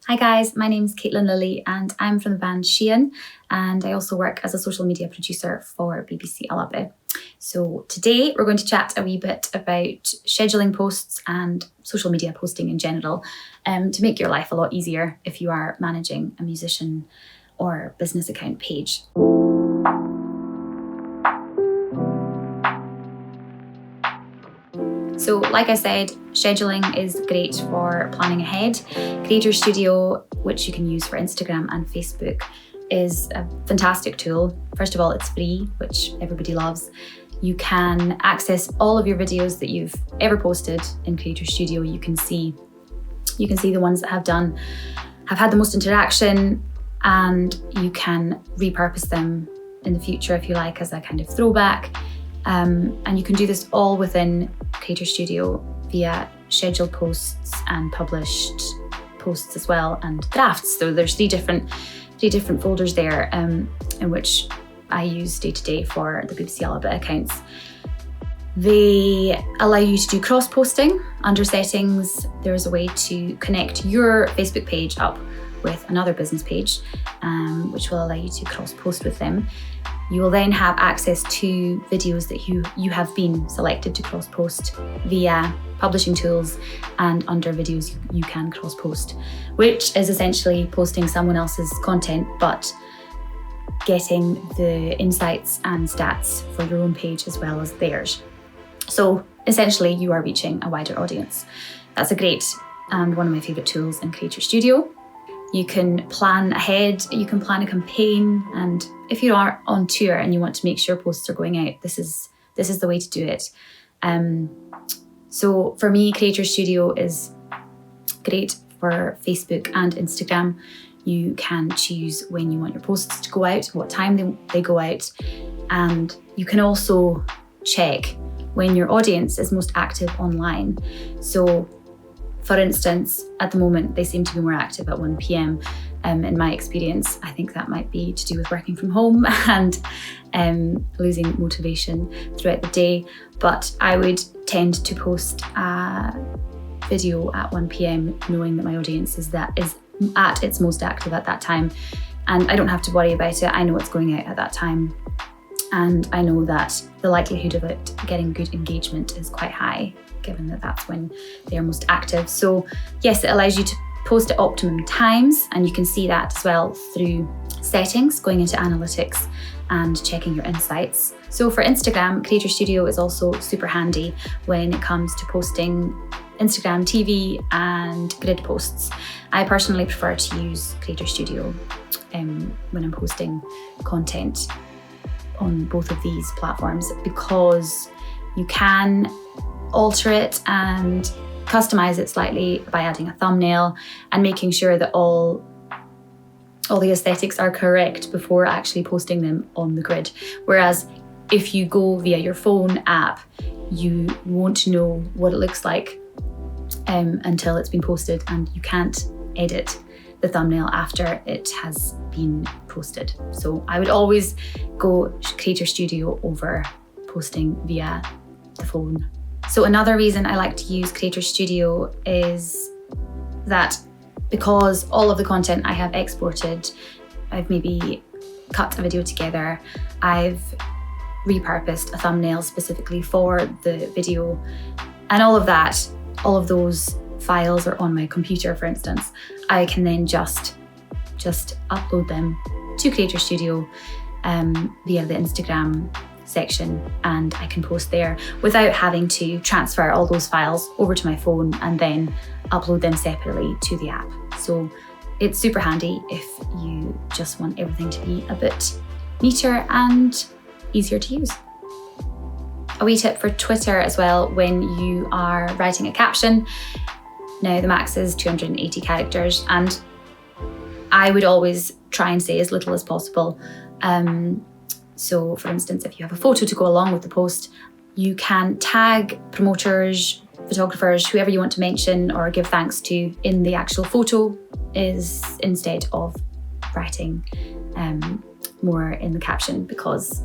Hi guys, my name's Caitlin Lilly and I'm from the band Sheehan, and I also work as a social media producer for BBC Alabi. So today we're going to chat a wee bit about scheduling posts and social media posting in general to make your life a lot easier if you are managing a musician or business account page. So like I said, scheduling is great for planning ahead. Creator Studio, which you can use for Instagram and Facebook, is a fantastic tool. First of all, it's free, which everybody loves. You can access all of your videos that you've ever posted in Creator Studio. You can see the ones that have had the most interaction, and you can repurpose them in the future if you like as a kind of throwback. And you can do this all within Creator Studio via scheduled posts and published posts as well, and drafts. So there's three different folders there in which I use day to day for the BBC Alabi accounts. They allow you to do cross-posting. Under settings, there's a way to connect your Facebook page up with another business page, which will allow you to cross-post with them. You will then have access to videos that you have been selected to cross-post via publishing tools, and under videos you can cross-post, which is essentially posting someone else's content but getting the insights and stats for your own page as well as theirs. So essentially you are reaching a wider audience. That's a great and one of my favourite tools in Creator Studio. You can plan ahead, you can plan a campaign, and if you are on tour and you want to make sure posts are going out, this is the way to do it. So for me, Creator Studio is great for Facebook and Instagram. You can choose when you want your posts to go out, what time they go out, and you can also check when your audience is most active online. So for instance, at the moment, they seem to be more active at 1 p.m. In my experience. I think that might be to do with working from home and losing motivation throughout the day. But I would tend to post a video at 1 p.m. knowing that my audience is at its most active at that time. And I don't have to worry about it. I know it's going out at that time. And I know that the likelihood of it getting good engagement is quite high, given that that's when they're most active. So yes, it allows you to post at optimum times, and you can see that as well through settings, going into analytics and checking your insights. So for Instagram, Creator Studio is also super handy when it comes to posting Instagram TV and grid posts. I personally prefer to use Creator Studio when I'm posting content on both of these platforms, because you can alter it and customize it slightly by adding a thumbnail and making sure that all the aesthetics are correct before actually posting them on the grid. Whereas if you go via your phone app, you won't know what it looks like until it's been posted, and you can't edit the thumbnail after it has been posted. So I would always go Creator Studio over posting via the phone. So another reason I like to use Creator Studio is that because all of the content I have exported, I've maybe cut a video together, I've repurposed a thumbnail specifically for the video, and all of those files are on my computer, for instance. I can then just upload them to Creator Studio via the Instagram section, and I can post there without having to transfer all those files over to my phone and then upload them separately to the app. So it's super handy if you just want everything to be a bit neater and easier to use. A wee tip for Twitter as well: when you are writing a caption, now the max is 280 characters, and I would always try and say as little as possible. So for instance, if you have a photo to go along with the post, you can tag promoters, photographers, whoever you want to mention or give thanks to in the actual photo, is instead of writing more in the caption, because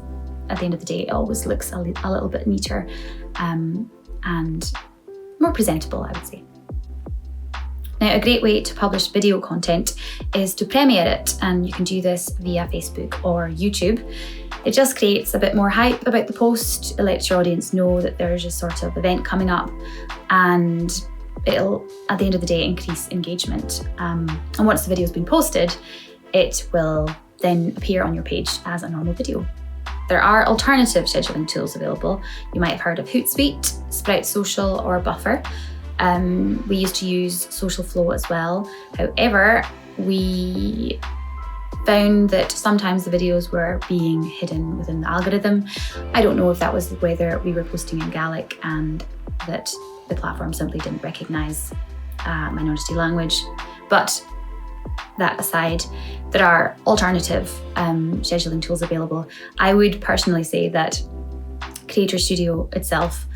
at the end of the day it always looks a little bit neater and more presentable, I would say. Now, a great way to publish video content is to premiere it, and you can do this via Facebook or YouTube. It just creates a bit more hype about the post. It lets your audience know that there's a sort of event coming up, and it'll, at the end of the day, increase engagement. And once the video's been posted, it will then appear on your page as a normal video. There are alternative scheduling tools available. You might have heard of Hootsuite, Sprout Social, or Buffer. We used to use Social Flow as well. However, we found that sometimes the videos were being hidden within the algorithm. I don't know if that was whether we were posting in Gaelic and that the platform simply didn't recognize minority language. But that aside, there are alternative scheduling tools available. I would personally say that Creator Studio itself,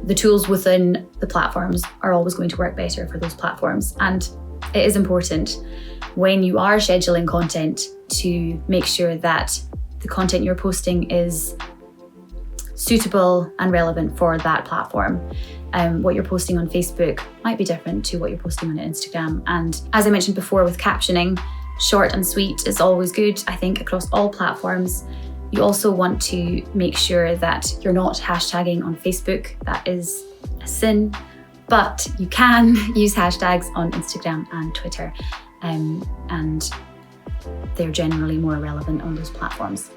the tools within the platforms are always going to work better for those platforms. And it is important when you are scheduling content to make sure that the content you're posting is suitable and relevant for that platform. What you're posting on Facebook might be different to what you're posting on Instagram. And as I mentioned before with captioning, short and sweet is always good, I think, across all platforms. You also want to make sure that you're not hashtagging on Facebook. That is a sin, but you can use hashtags on Instagram and Twitter, and they're generally more relevant on those platforms.